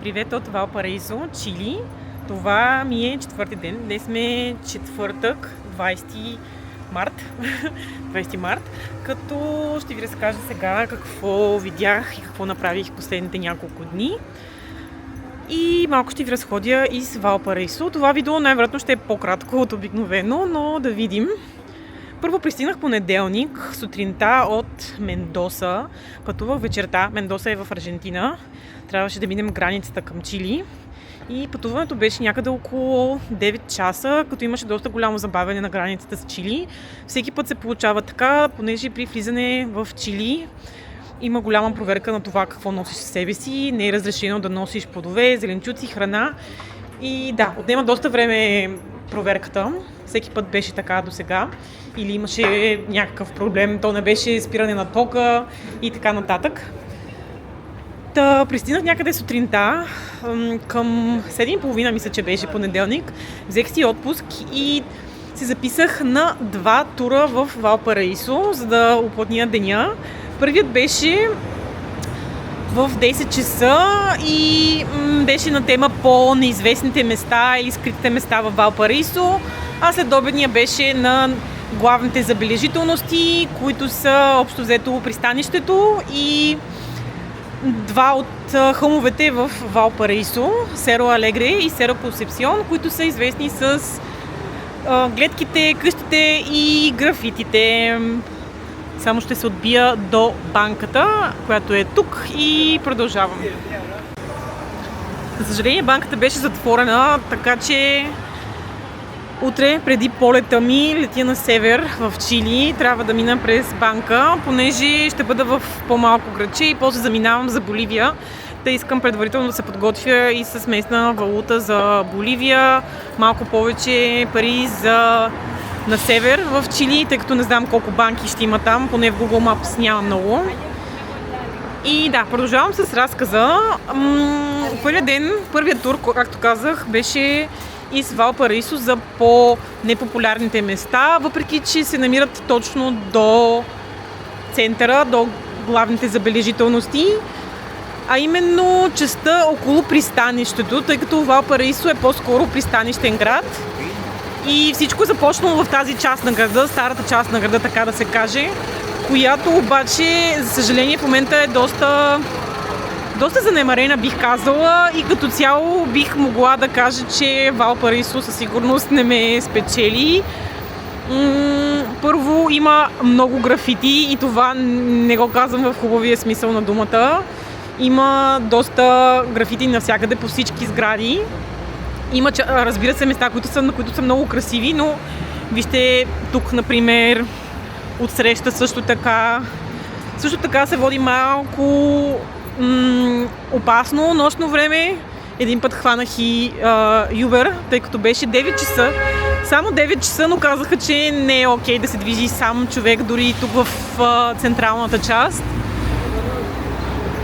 Привет от Валпараисо, Чили. Това ми е четвърти ден. Днес сме четвъртък, 20 март. 20 март. Като ще ви разкажа сега какво видях и какво направих последните няколко дни. И малко ще ви разходя из Валпараисо. Това видео най-вероятно ще е по-кратко от обикновено, но да видим. Първо пристигнах понеделник сутринта от Мендоса. Пътувах вечерта. Мендоса е в Аржентина. Трябваше да минем границата към Чили. И пътуването беше някъде около 9 часа, като имаше доста голямо забавяне на границата с Чили. Всеки път се получава така, понеже при влизане в Чили има голяма проверка на това какво носиш със себе си. Не е разрешено да носиш плодове, зеленчуци, храна. И да, отнема доста време проверката. Всеки път беше така до сега. Или имаше някакъв проблем, то не беше спиране на тока и така нататък. Пристигнах някъде сутринта, към 7:30, мисля, че беше понеделник. Взех си отпуск и се записах на 2 тура в Валпараисо, за да уплътня деня. Първият беше в 10 часа и беше на тема по неизвестните места или скритите места в Валпараисо, а следобедния беше на главните забележителности, които са общо взето пристанището и два от хълмовете в Валпараисо, Серо Алегре и Серо Консепсион, които са известни с гледките, къщите и графитите. Само ще се отбия до банката, която е тук, и продължавам. За съжаление, банката беше затворена, така че утре, преди полета ми, летя на север в Чили. Трябва да мина през банка, понеже ще бъда в по-малко градче и после заминавам за Боливия. Да искам предварително да се подготвя и с местна валута за Боливия. Малко повече пари на север в Чили, тъй като не знам колко банки ще има там, поне в Google Maps няма много. И да, продължавам с разказа. Първият ден, първият тур, както казах, беше из Валпараисо за по-непопулярните места, въпреки че се намират точно до центъра, до главните забележителности, а именно частта около пристанището, тъй като Валпараисо е по-скоро пристанищен град и всичко е започнало в тази част на града, старата част на града, така да се каже, която обаче, за съжаление, в момента е доста занемарена, бих казала, и като цяло бих могла да кажа, че Валпараисо със сигурност не ме спечели. Първо, има много графити и това не го казвам в хубавия смисъл на думата. Има доста графити навсякъде по всички сгради. Има, разбира се, места, които са много красиви, но вижте тук, например, отсреща също така се води малко опасно нощно време. Един път хванах и Uber, тъй като беше 9 часа. Само 9 часа, но казаха, че не е окей да се движи сам човек дори тук в централната част.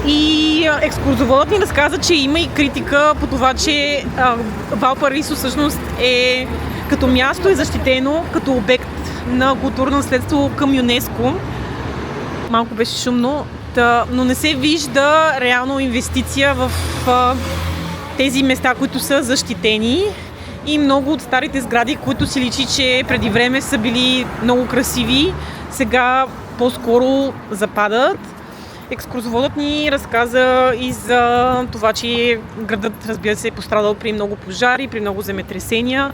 И екскурзоводът ни разказа, че има и критика по това, че Валпараисо всъщност е като място е защитено като обект на културно наследство към ЮНЕСКО. Малко беше шумно, но не се вижда реално инвестиция в тези места, които са защитени, и много от старите сгради, които си личи, че преди време са били много красиви, сега по-скоро западат. Екскурзоводът ни разказа и за това, че градът, разбира се, е пострадал при много пожари, при много земетресения.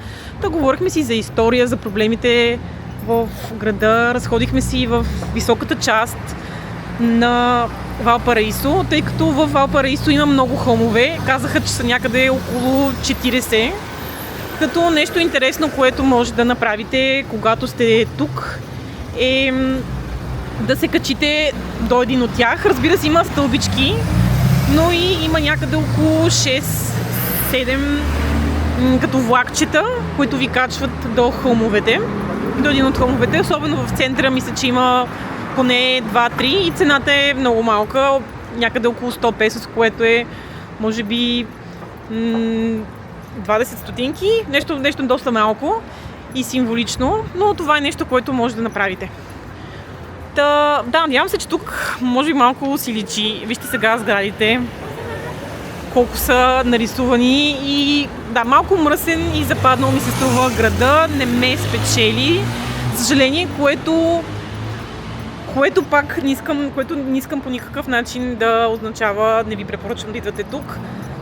Говорихме си за история, за проблемите в града, разходихме си в високата част на Валпараисо, тъй като в Валпараисо има много хълмове. Казаха, че са някъде около 40. Като нещо интересно, което може да направите, когато сте тук, е да се качите до един от тях. Разбира се, има стълбички, но и има някъде около 6-7 като влакчета, които ви качват до хълмовете. До един от хълмовете, особено в центъра, мисля, че има поне 2-3 и цената е много малка, някъде около 100 песо, което е може би 20 стотинки, нещо доста малко и символично, но това е нещо, което може да направите. Да, надявам се, че тук може би малко си личи. Вижте сега сградите, колко са нарисувани и да, малко мръсен и западнал ми се струва града, не ме спечели, за съжаление, което пак не искам по никакъв начин да означава, не ви препоръчвам да идвате тук.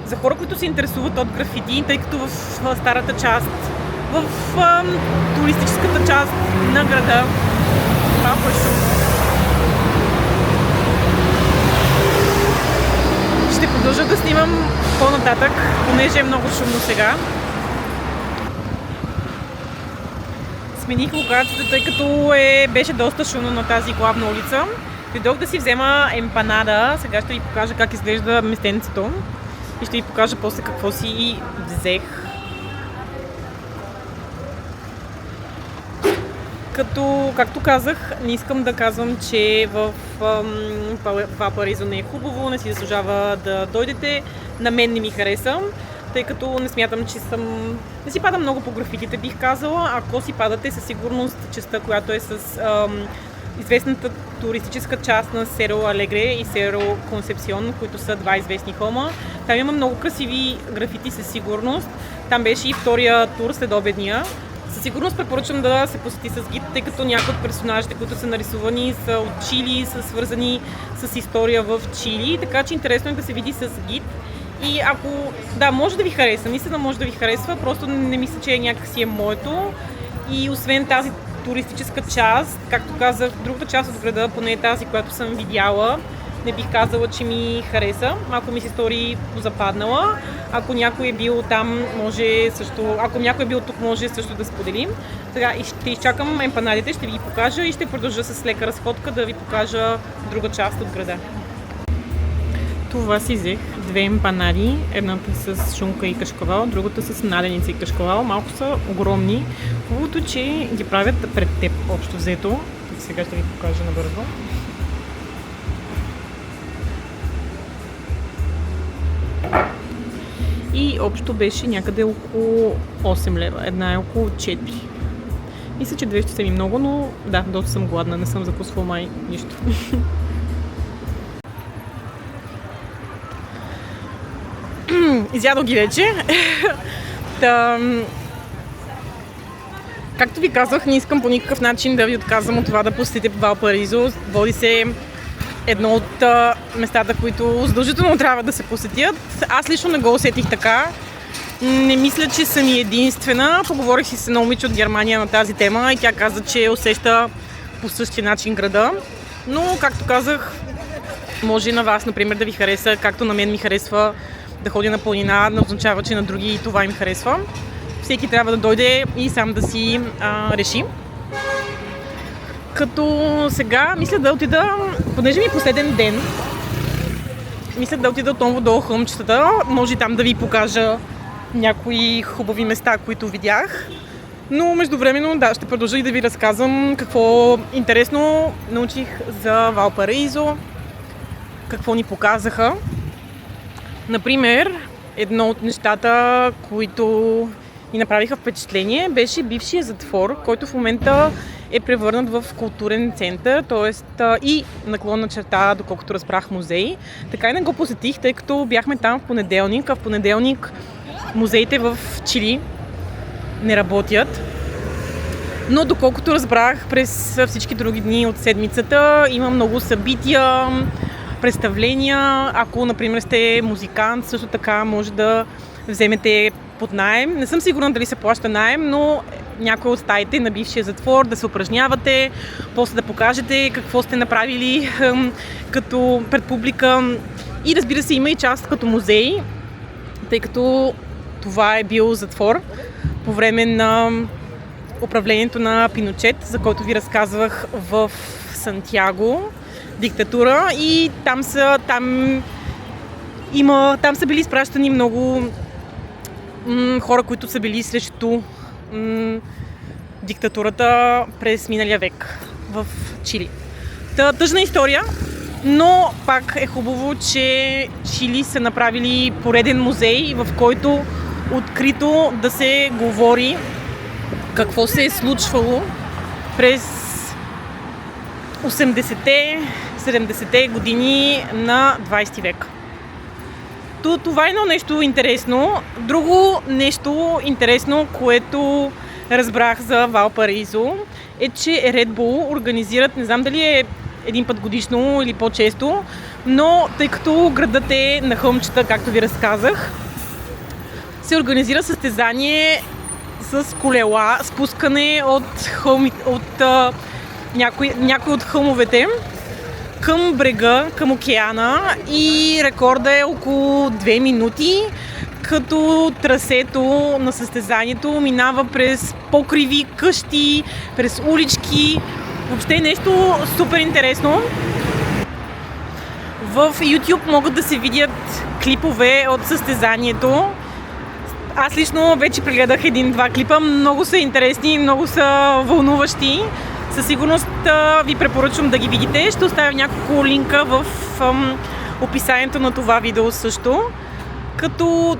За хора, които се интересуват от графити, тъй като в старата част, в туристическата част на града, малко е шумно. Ще продължа да снимам по-нататък, понеже е много шумно сега. Смених локацията, тъй като беше доста шумно на тази главна улица. Дойдох да си взема емпанада. Сега ще ви покажа как изглежда местенцето. И ще ви покажа после какво си взех. Както казах, не искам да казвам, че в Валпараизо не е хубаво, не си заслужава да дойдете. На мен не ми хареса, тъй като не смятам, че не си падам много по графитите, бих казала. Ако си падате, със сигурност частта, която е с известната туристическа част на Серо Алегре и Серо Консепсион, които са два известни хома. Там има много красиви графити със сигурност. Там беше и втория тур след обедния. Със сигурност препоръчвам да се посети с гид, тъй като някои от персонажите, които са нарисувани, са от Чили, са свързани с история в Чили, така че интересно е да се види с гид. И ако, да, може да ви хареса, наистина може да ви харесва, просто не мисля, че някакси е моето. И освен тази туристическа част, както казах, другата част от града, поне тази, която съм видяла, не бих казала, че ми хареса. Малко ми се стори позападнала. Ако някой е бил там, може също, ако някой е бил тук, може също да споделим. Сега ще изчакам емпанадите, ще ви ги покажа и ще продължа с лека разходка да ви покажа друга част от града. Това си взех две емпанади, едната с шунка и кашкавал, другата с наденица и кашкавал. Малко са огромни. Хубавото, че ги правят пред теб общо взето. Сега ще ви покажа набързо. И общо беше някъде около 8 лева. Една е около 4. Мисля, че две ще са ми много, но да, доста съм гладна. Не съм закусвала май нищо. Изядох ги вече. Както ви казах, не искам по никакъв начин да ви отказвам от това да посетите Валпараизо. Води се едно от местата, които задължително трябва да се посетят. Аз лично не го усетих така. Не мисля, че съм и единствена. Поговорих си с едно момиче от Германия на тази тема и тя каза, че усеща по същия начин града. Но, както казах, може и на вас, например, да ви хареса, както на мен ми харесва да ходя на планина, не означава, че на други това им харесва. Всеки трябва да дойде и сам да си реши. Като сега мисля да отида, понеже ми е последен ден, мисля да отида отново до хълмчетата, може там да ви покажа някои хубави места, които видях. Но междувременно, да, ще продължа и да ви разказвам какво интересно научих за Валпараизо, какво ни показаха. Например, едно от нещата, които ни направиха впечатление, беше бившия затвор, който в момента е превърнат в културен център, т.е. и наклонна черта, доколкото разбрах, музей. Така и не го посетих, тъй като бяхме там в понеделник, а в понеделник музеите в Чили не работят. Но доколкото разбрах, през всички други дни от седмицата има много събития, представления. Ако, например, сте музикант, също така може да вземете под наем. Не съм сигурна дали се плаща наем, но някои от стаите на бившия затвор да се упражнявате, после да покажете какво сте направили като пред публика. И разбира се, има и част като музей, тъй като това е бил затвор по време на управлението на Пиночет, за който ви разказвах в Сантяго, диктатура, и там са били изпращани много хора, които са били срещу диктатурата през миналия век в Чили. Тъжна история, но пак е хубаво, че Чили са направили пореден музей, в който открито да се говори какво се е случвало през 80-те, 70-те години на 20 век. Това е едно нещо интересно. Друго нещо интересно, което разбрах за Валпараисо, е, че Red Bull организират, не знам дали е един път годишно или по-често, но тъй като градът е на хълмчета, както ви разказах, се организира състезание с колела, спускане от някои от хълмовете към брега, към океана, и рекорда е около 2 минути, като трасето на състезанието минава през покриви, къщи, през улички. Въобще нещо супер интересно. В YouTube могат да се видят клипове от състезанието. Аз лично вече прегледах 1-2 клипа. Много са интересни, много са вълнуващи. Със сигурност ви препоръчвам да ги видите. Ще оставя няколко линка в описанието на това видео също.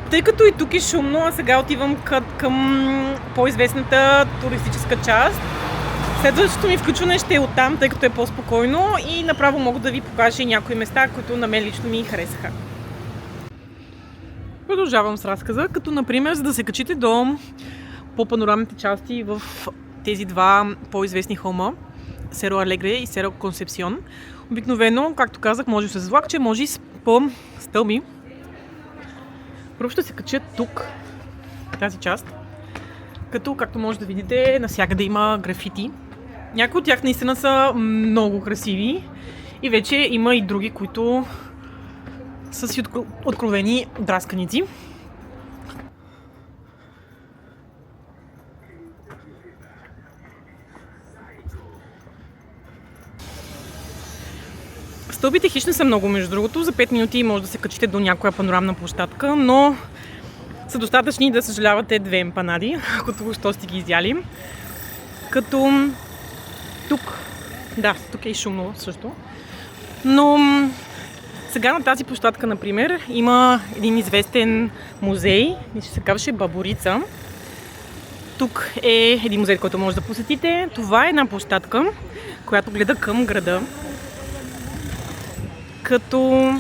Тъй като и тук е шумно, а сега отивам към по-известната туристическа част. Следващото ми включване ще е оттам, тъй като е по-спокойно, и направо мога да ви покажа и някои места, които на мен лично ми харесаха. Продължавам с разказа, като например, за да се качите до по-панорамните части в тези два по-известни хълма, Серо Алегре и Серо Консепсион. Обикновено, както казах, може с влакче, може и по стълби. Първо ще се кача тук, тази част, както може да видите, навсякъде има графити. Някои от тях наистина са много красиви и вече има и други, които са си откровени драсканици. Стълбите хищ не са много, между другото. За 5 минути може да се качите до някоя панорамна площадка, но са достатъчни да съжалявате 2 емпанади, ако току-що сте ги изяли. Като тук е и шумно също. Но сега на тази площадка, например, има един известен музей, мисля, се казваше Бабурица. Тук е един музей, който може да посетите. Това е една площадка, която гледа към града. Като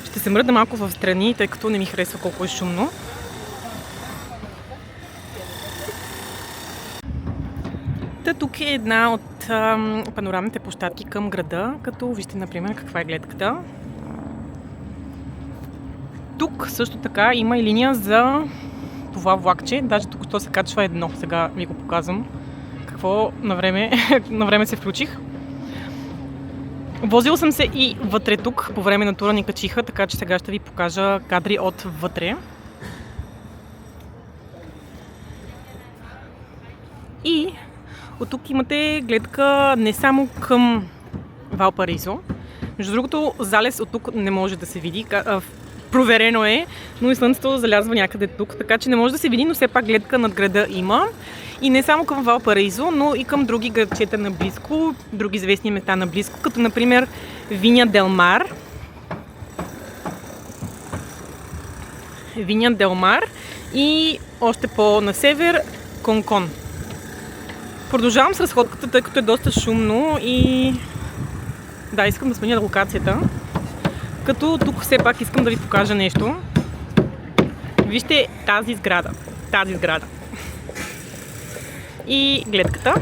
ще се мръдна малко в страни, тъй като не ми харесва колко е шумно. Тук е една от панорамните площадки към града, като вижте, например, каква е гледката. Тук също така има и линия за това влакче. Даже тук се качва едно. Сега ви го показвам. Какво на време се включих. Возила съм се и вътре тук, по време на тура ни качиха, така че сега ще ви покажа кадри от вътре. И от тук имате гледка не само към Валпараисо. Между другото, залез от тук не може да се види. Проверено е, но и слънцето залязва някъде тук, така че не може да се види, но все пак гледка над града има. И не само към Валпараисо, но и към други градчета наблизко, други известни места наблизко, като например Виня Дел Мар. И още по-на север Конкон. Продължавам с разходката, тъй като е доста шумно и искам да сменя локацията. Като тук все пак искам да ви покажа нещо. Вижте тази сграда. И гледката.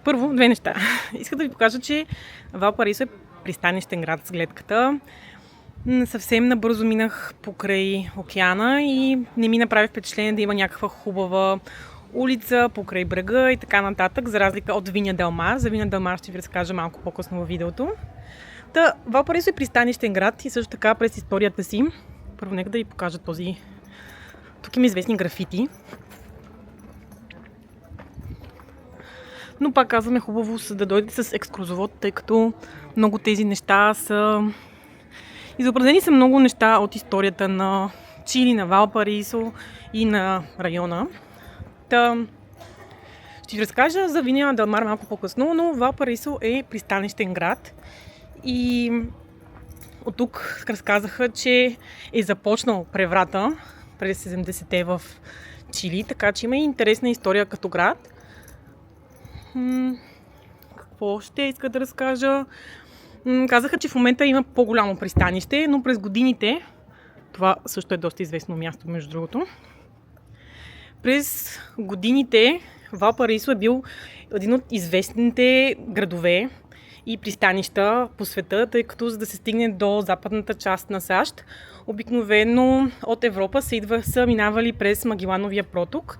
Първо, 2 неща. Искам да ви покажа, че Валпараисо е пристанищен град с гледката. Съвсем набързо минах покрай океана и не ми направи впечатление да има някаква хубава улица покрай брега и така нататък, за разлика от Виня Дел Мар. За Виня Дел Мар ще ви разкажа малко по-късно във видеото. Валпараисо е пристанищен град и също така през историята си. Първо нека да ви покажа този. Тук има известни графити. Но пак казваме, хубаво да дойдете с екскурзовод, тъй като много тези неща са... Изобразени са много неща от историята на Чили, на Валпараисо и на района. Ще ви разкажа за Виня Дел Мар малко по-късно, но Валпараисо е пристанищен град и от тук разказаха, че е започнал преврата през 70-те в Чили, така че има и интересна история като град. Какво още иска да разкажа? Казаха, че в момента има по-голямо пристанище, но през годините, това също е доста известно място, между другото, през годините Валпараисо е бил един от известните градове и пристанища по света, тъй като за да се стигне до западната част на САЩ, обикновено от Европа са минавали през Магелановия проток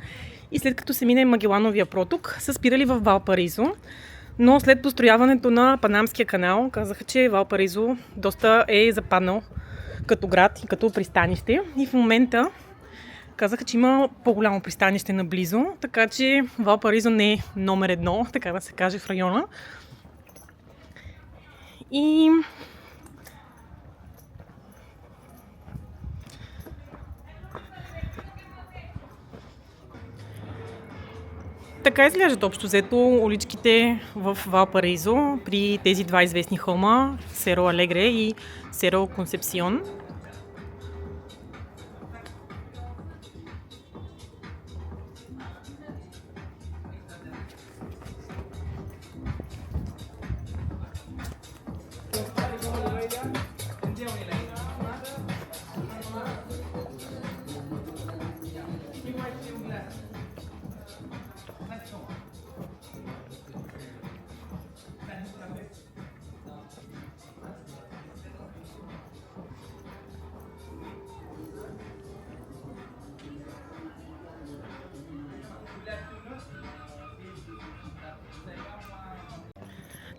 и след като се мине Магелановия проток, са спирали в Валпараисо. Но след построяването на Панамския канал, казаха, че Валпараисо доста е западнал като град и като пристанище. И в момента казаха, че има по-голямо пристанище наблизо, така че Валпараисо не е номер едно, така да се каже, в района. И така изглеждат общо взето уличките в Валпараисо при тези два известни хълма, Серо Алегре и Серо Консепсион.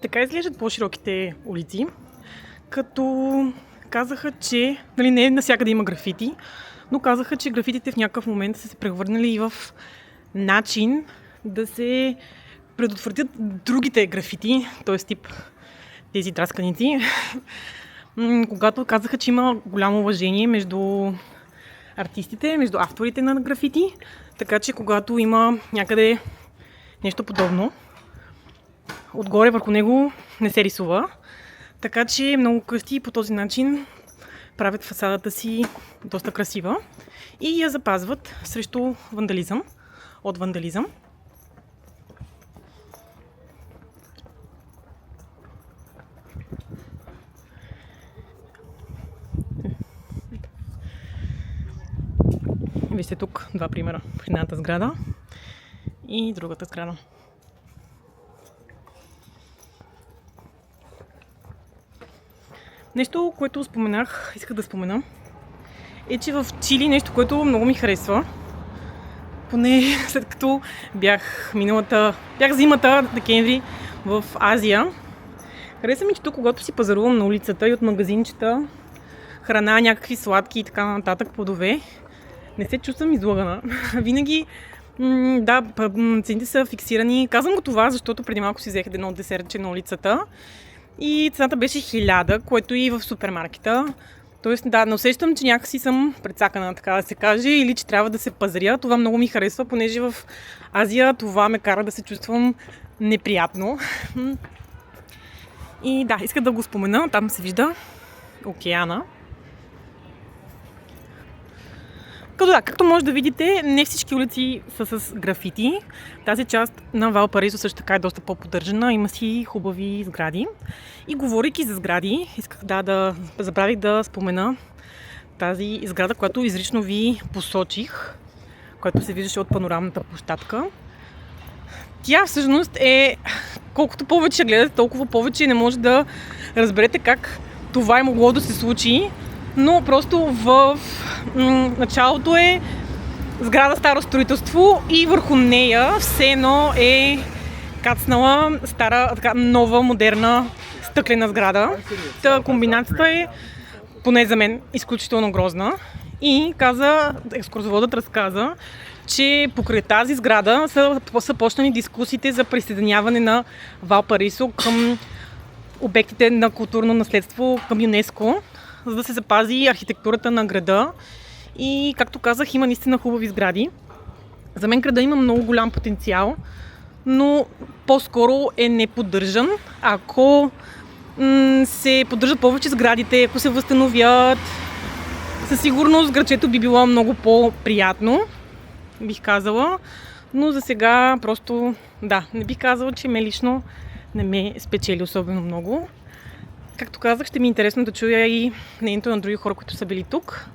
Така изглеждат по-широките улици, като казаха, че не навсякъде има графити, но казаха, че графитите в някакъв момент са се превърнали и в начин да се предотвратят другите графити, т.е. тип тези драсканици, когато казаха, че има голямо уважение между артистите, между авторите на графити, така че когато има някъде нещо подобно, отгоре върху него не се рисува. Така че много къщи по този начин правят фасадата си доста красива и я запазват срещу вандализъм, от вандализъм. Вижте тук два примера. Едната сграда и другата сграда. Нещо, което исках да спомена, е, че в Чили нещо, което много ми харесва, поне след като бях зимата, декември, в Азия. Хареса ми, че тук, когато си пазарувам на улицата и от магазинчета, храна, някакви сладки и така нататък, плодове, не се чувствам излагана. Винаги, цените са фиксирани. Казвам го това, защото преди малко си взех едно десертче на улицата и цената беше 1000, което и в супермаркета. Тоест, не усещам, че някакси съм прецакана, така да се каже, или че трябва да се пазаря. Това много ми харесва, понеже в Азия това ме кара да се чувствам неприятно. И искам да го спомена. Там се вижда океана. Както може да видите, не всички улици са с графити. Тази част на Валпараисо също така е доста по-поддържана, има си хубави сгради. И говорейки за сгради, забравих да спомена тази сграда, която изрично ви посочих, която се виждаше от панорамната площадка. Тя всъщност е, колкото повече гледате, толкова повече не може да разберете как това е могло да се случи. Но просто в началото е сграда старо строителство и върху нея все едно е кацнала стара, така нова, модерна стъклена сграда. Комбинацията е, поне за мен, изключително грозна. И екскурзоводът разказа, че покрай тази сграда са почнали дискусиите за присъединяване на Валпараисо към обектите на културно наследство, към ЮНЕСКО, за да се запази архитектурата на града. И, както казах, има наистина хубави сгради. За мен града има много голям потенциал, но по-скоро е неподдържан. Ако се поддържат повече сградите, ако се възстановят, със сигурност градчето би било много по-приятно, бих казала. Но за сега просто, не бих казала, че ме лично не ме спечели особено много. Както казах, ще ми е интересно да чуя и мнението на други хора, които са били тук.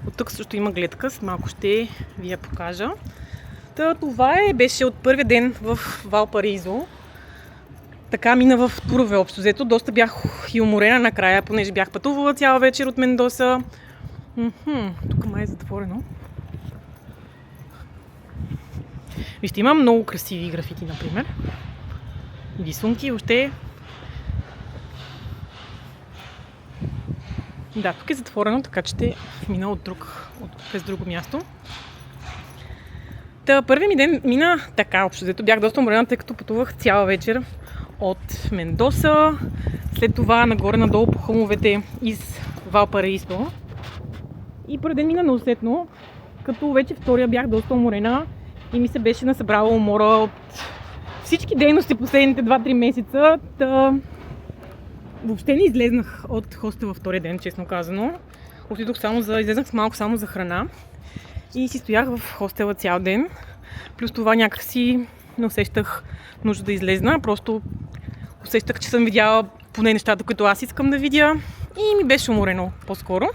От тук също има гледка, с малко ще ви я покажа. Това беше от първия ден в Валпаризо. Така мина в турове общо взето. Доста бях и уморена накрая, понеже бях пътувала цяла вечер от Мендоса. Тук май е затворено. Вижте, има много красиви графити, например. Рисунки, въобще. Да, тук е затворено, така че ще мина през друго място. Първият ми ден мина така, общо взето. Бях доста уморена, тъй като пътувах цяла вечер от Мендоса. След това нагоре-надолу по хълмовете из Валпараисо. И първи ден мина неусетно, като вече втория бях доста уморена и ми се беше насъбрала умора от всички дейности последните 2-3 месеца. Въобще не излезнах от хостела втория ден, честно казано. Излезнах малко само за храна и си стоях в хостела цял ден. Плюс това някакси не усещах нужда да излезна, просто усещах, че съм видяла поне нещата, които аз искам да видя и ми беше уморено по-скоро.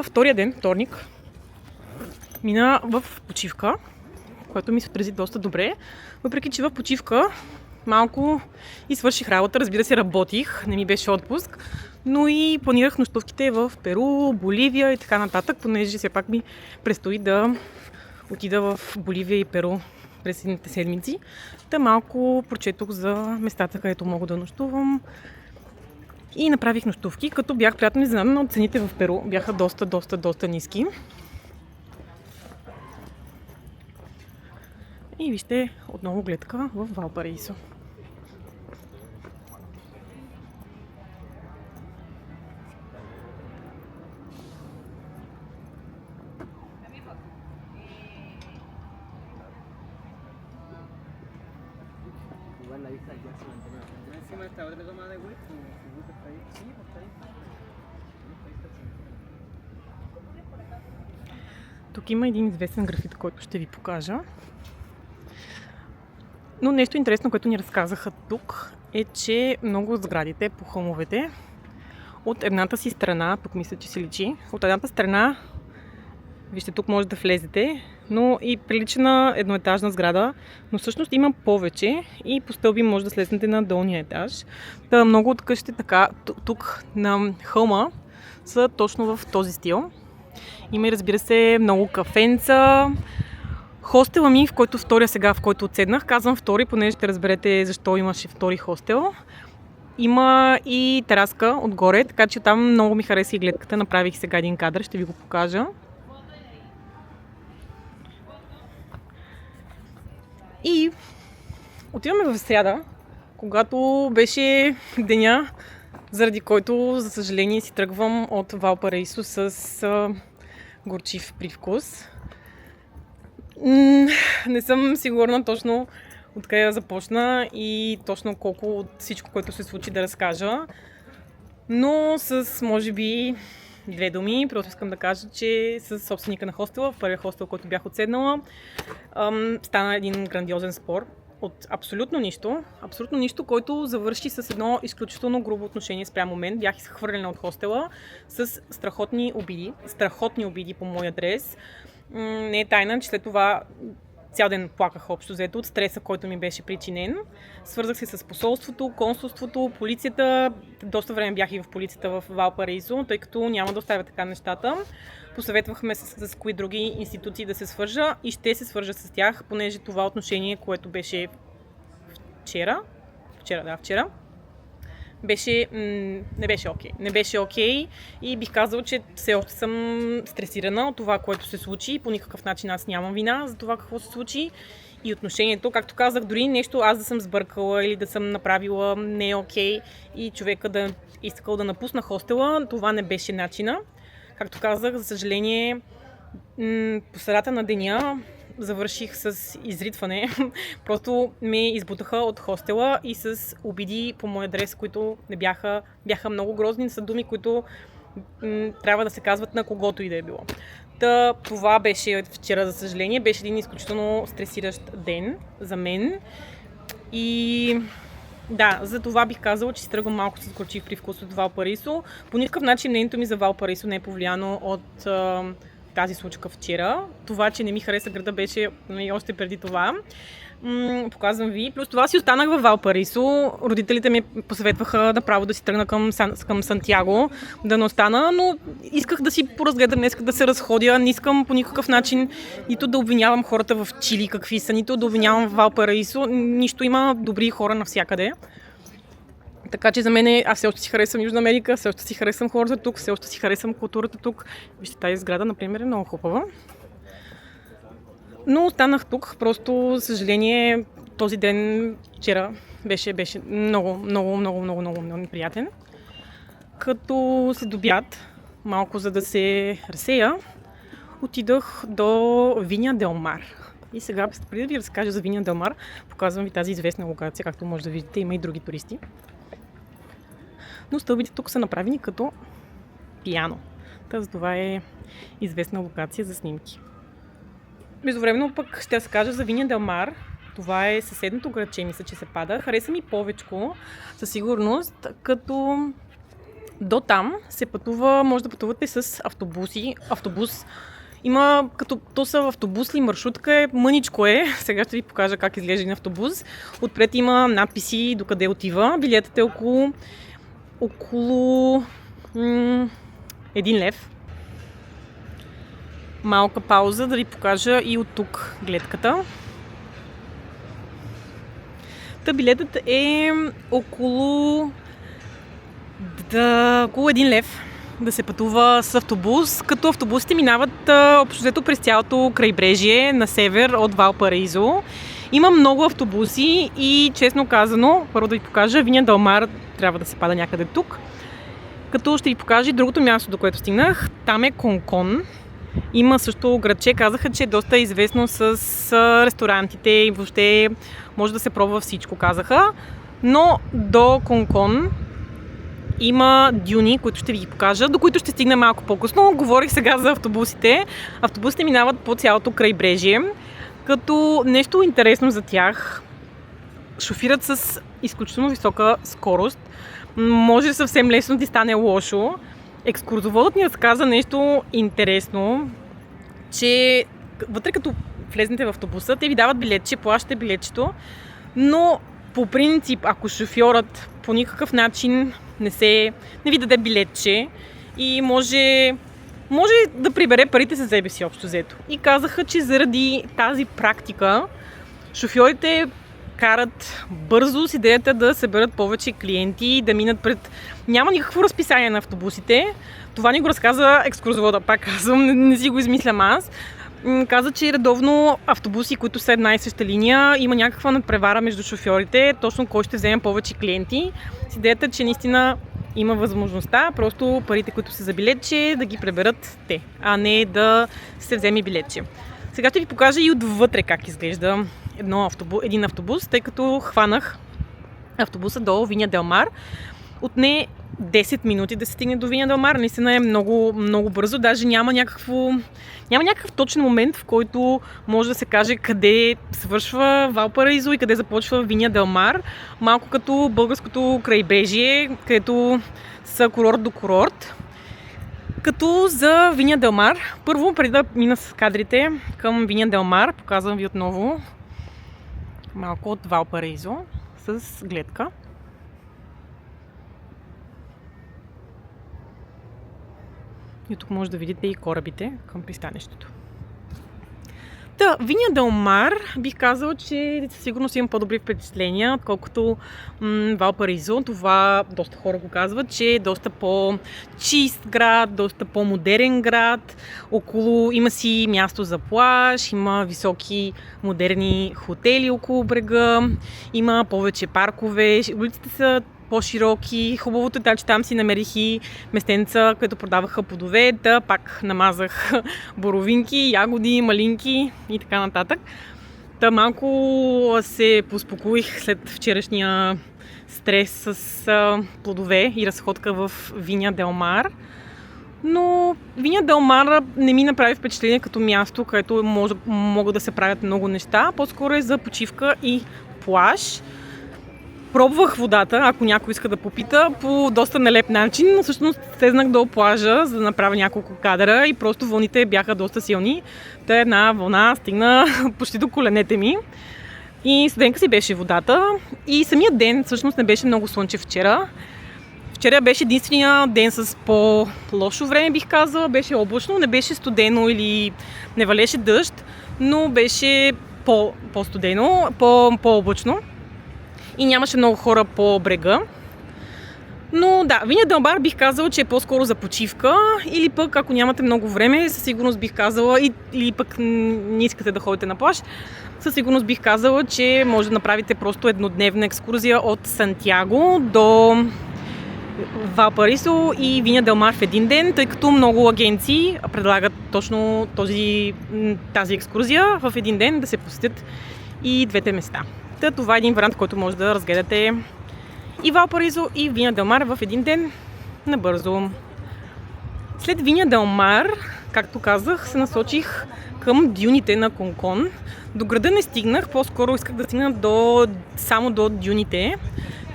Втория ден, вторник, мина в почивка, което ми се отрази доста добре, въпреки че в почивка малко и свърших работа, разбира се, работих, не ми беше отпуск, но и планирах нощувките в Перу, Боливия и така нататък, понеже все пак ми предстои да отида в Боливия и Перу през следните седмици. Малко прочетох за местата, където мога да нощувам и направих нощувки, като бях приятно изненадана от цените в Перу. Бяха доста ниски. И вижте отново гледка в Валпараисо. Тук има един известен графит, който ще ви покажа. Но нещо интересно, което ни разказаха тук, е, че много от сградите по хълмовете от едната си страна, тук мисля, че се личи, от едната страна, вижте, тук може да влезете, но и прилича на едноетажна сграда, но всъщност има повече и по стълби може да слезнете на долния етаж. Много от къщите така, тук на хълма са точно в този стил. Има и, разбира се, много кафенца. Хостела ми, в който в който отседнах, казвам втори, понеже ще разберете защо имаше втори хостел. Има и тераска отгоре, така че там много ми хареса и гледката. Направих сега един кадър, ще ви го покажа. И отиваме в сряда, когато беше деня, заради който, за съжаление, си тръгвам от Валпараисо с горчив привкус. Не съм сигурна точно откъде да започна и точно колко от всичко, което се случи, да разкажа. Но с, може би, 2 думи. Просто искам да кажа, че с собственика на хостела, в първия хостел, който бях отседнала, стана един грандиозен спор от абсолютно нищо, който завърши с едно изключително грубо отношение спрямо мен. Бях изхвърлена от хостела с страхотни обиди по мой адрес. Не е тайна, че след това цял ден плаках общо взето от стреса, който ми беше причинен. Свързах се с посолството, консулството, полицията. Доста време бях и в полицията в Валпараисо, тъй като няма да оставя така нещата. Посъветвахме с кои други институции да се свържа и ще се свържа с тях, понеже това отношение, което беше вчера, не беше окей и бих казал, че все още съм стресирана от това, което се случи и по никакъв начин аз нямам вина за това какво се случи и отношението, както казах, дори нещо аз да съм сбъркала или да съм направила не е окей и човека да искал да напусна хостела, това не беше начина. Както казах, за съжаление, по средата на деня завърших с изритване. Просто ме избутаха от хостела и с обиди по мой адрес, които не бяха много грозни, са думи, които трябва да се казват на когото и да е било. Това беше вчера, за съжаление. Беше един изключително стресиращ ден за мен. И да, за това бих казала, че си тръгвам малко с горчив привкус от Валпарисо. По никакъв начин мнението ми за Валпарисо не е повлияно от тази случка вчера. Това, че не ми хареса града, беше още преди това. Показвам ви. Плюс това си останах във Валпарисо. Родителите ми посъветваха направо да си тръгна към Сантяго, да не остана, но исках да си поразгледам, не исках да се разходя. Не искам по никакъв начин нито да обвинявам хората в Чили какви са, нито да обвинявам Валпарисо. Нищо, има добри хора навсякъде. Така че за мен аз все още си харесвам Южна Америка, все още си харесвам хората тук, все още си харесвам културата тук. Вижте, тази сграда, например, е много хубава. Но останах тук, просто, за съжаление, този ден вчера беше много неприятен. Като след обяд, малко за да се разсея, отидох до Виня Дел Мар. И сега, преди да ви разкажа за Виня Дел Мар, показвам ви тази известна локация, както може да видите, има и други туристи. Но стълбите тук са направени като пиано. За това е известна локация за снимки. Междувременно пък ще се кажа за Виня Дел Мар. Това е съседното градче, мисля, че се пада. Хареса ми повечко, със сигурност, като до там се пътува, може да пътувате с автобус. Има, като то са автобус ли, маршрутка мъничко е. Сега ще ви покажа как изглежда един автобус. Отпред има надписи докъде отива. Билетът е около 1 лев. Малка пауза да ви покажа и от тук гледката. Билетът е около 1 лев да се пътува с автобус, като автобусите минават общо взето през цялото крайбрежие на север от Валпараизо. Има много автобуси и, честно казано, първо да ви покажа, Виня Дел Мар трябва да се пада някъде тук. Като ще ви покажа и другото място, до което стигнах. Там е Конкон. Има също градче, казаха, че е доста известно с ресторантите и въобще може да се пробва всичко, казаха. Но до Конкон има дюни, които ще ви ги покажа, до които ще стигна малко по-късно. Говорих сега за автобусите. Автобусите минават по цялото крайбрежие, като нещо интересно за тях. Шофират с изключително висока скорост. Може съвсем лесно да ти стане лошо. Екскурзоводът ни разказа нещо интересно, че вътре като влезнете в автобуса, те ви дават билетче, плащате билетчето, но по принцип, ако шофьорът по никакъв начин не ви даде билетче и може да прибере парите за себе си общо взето. И казаха, че заради тази практика шофьорите карат бързо с идеята да съберат повече клиенти, да минат пред... Няма никакво разписание на автобусите. Това ни го разказа екскурзовода, пак казвам, не си го измислям аз. Каза, че редовно автобуси, които са една и съща линия, има някаква надпревара между шофьорите, точно кой ще вземе повече клиенти. С идеята, че наистина има възможността просто парите, които са за билетче, да ги преберат те, а не да се вземе билетче. Сега ще ви покажа и отвътре как изглежда един автобус, тъй като хванах автобуса до Виня Дел Мар. Отне 10 минути да се стигне до Виня Дел Мар. Наистина е много, много бързо. Даже няма някакъв точен момент, в който може да се каже къде свършва Валпараизо и къде започва Виня Дел Мар. Малко като българското крайбрежие, където са курорт до курорт. Като за Виня Дел Мар, първо, преди да мина с кадрите към Виня Дел Мар, показвам ви отново малко от Валпараизо с гледка. И тук може да видите и корабите към пристанището. Виня Дел Мар бих казала, че със сигурност имам по-добри впечатления, отколкото Валпараизо. Това доста хора го казват, че е доста по-чист град, доста по-модерен град. Около има си място за плаж, има високи модерни хотели около брега, има повече паркове, улиците са по-широки. Хубавото е, че там си намерих и местенца, където продаваха плодове, пак намазах боровинки, ягоди, малинки и така нататък. Малко се поуспокоих след вчерашния стрес с плодове и разходка в Виня Дел Мар. Но Виня Дел Мар не ми направи впечатление като място, където могат да се правят много неща. По-скоро е за почивка и плаж. Пробвах водата, ако някой иска да попита, по доста нелеп начин, но всъщност слезнах до плажа, за да направя няколко кадъра и просто вълните бяха доста силни. Та една вълна стигна почти до коленете ми. И студенка си беше водата. И самият ден всъщност не беше много слънчев вчера. Вчера беше единствения ден с по-лошо време, бих казала. Беше облачно, не беше студено или не валеше дъжд, но беше по-студено, по-облачно. И нямаше много хора по брега. Но да, Виня Дел Мар бих казала, че е по-скоро за почивка. Или пък, ако нямате много време, със сигурност бих казала, или пък не искате да ходите на плаж, със сигурност бих казала, че може да направите просто еднодневна екскурзия от Сантяго до Валпарисо и Виня Дел Мар в един ден, тъй като много агенции предлагат точно тази екскурзия в един ден да се посетят и двете места. Това е един вариант, който може да разгледате и Валпарисо, и Виня Дел Мар в един ден набързо. След Виня Дел Мар, както казах, се насочих към дюните на Конкон. До града не стигнах, по-скоро исках да стигна само до дюните,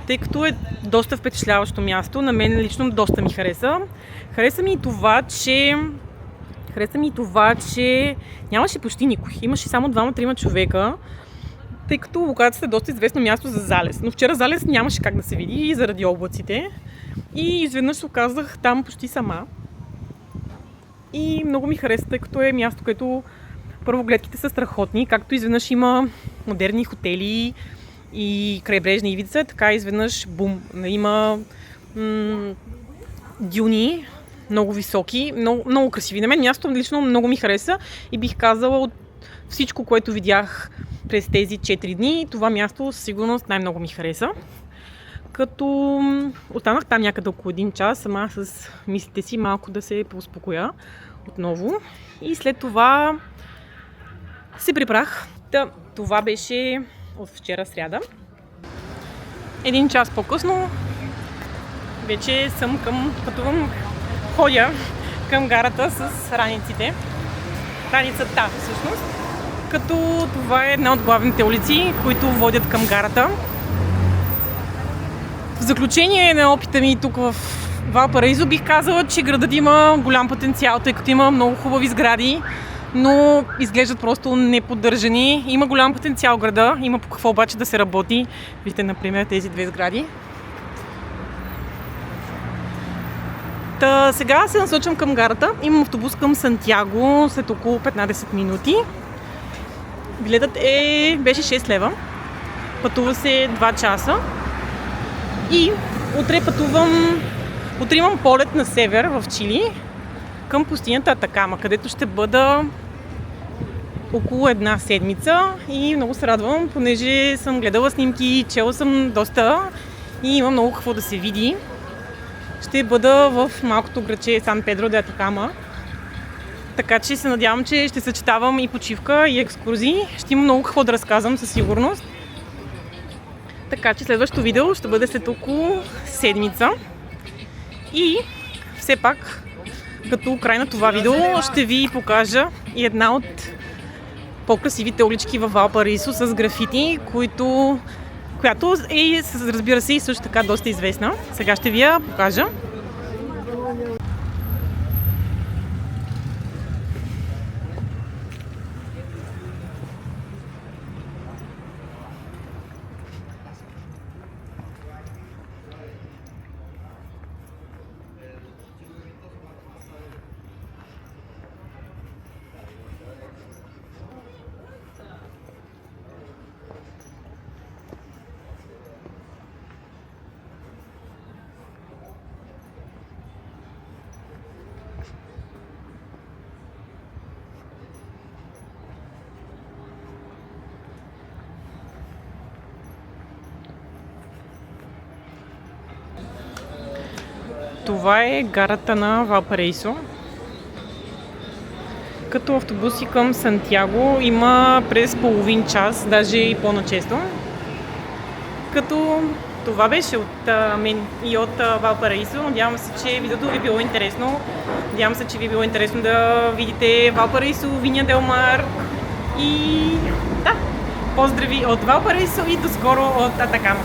тъй като е доста впечатляващо място. На мен лично доста ми хареса. Хареса ми и това, че нямаше почти никой. Имаше само 2-3 човека, тъй като локацията е доста известно място за залез. Но вчера залез нямаше как да се види и заради облаците. И изведнъж се оказах там почти сама. И много ми хареса, тъй като е място, където първо гледките са страхотни, както изведнъж има модерни хотели и крайбрежни ивица, така изведнъж бум, има дюни, много високи, много красиви. На мен мястото лично много ми хареса и бих казала от всичко, което видях през тези 4 дни, това място със сигурност най-много ми хареса. Като останах там някъде около 1 час, сама с мислите си, малко да се поуспокоя отново. И след това се прибрах. Това беше от вчера сряда. 1 час по-късно вече ходя към гарата с раниците. Раницата всъщност. Като това е една от главните улици, които водят към гарата. В заключение на опита ми тук в Валпарисо бих казала, че градът има голям потенциал, тъй като има много хубави сгради, но изглеждат просто неподдържани. Има голям потенциал града, има по какво обаче да се работи. Вижте, например, тези 2 сгради. Сега се насочвам към гарата. Имам автобус към Сантяго след около 15 минути. Билетът беше 6 лева. Пътува се 2 часа. И утре имам полет на север в Чили към пустинята Атакама, където ще бъда около 1 седмица и много се радвам, понеже съм гледала снимки, чела съм доста и има много какво да се види. Ще бъда в малкото градче Сан Педро де Атакама, така че се надявам, че ще съчетавам и почивка, и екскурзии. Ще има много какво да разказвам със сигурност. Така че следващото видео ще бъде след около седмица. И все пак, като край на това видео, ще ви покажа и една от по-красивите улички във Валпарисо с графити, която е, разбира се, и също така доста известна. Сега ще ви я покажа. Това е гарата на Валпарисо. Като автобуси към Сантяго има през половин час, даже и по-начесто. Като Това беше от мен и от Валпараисо. Надявам се, че видеото ви е било интересно. Надявам се, че ви е било интересно да видите Валпараисо, Виня Дел Мар. И да, поздрави от Валпараисо и до скоро от Атакама.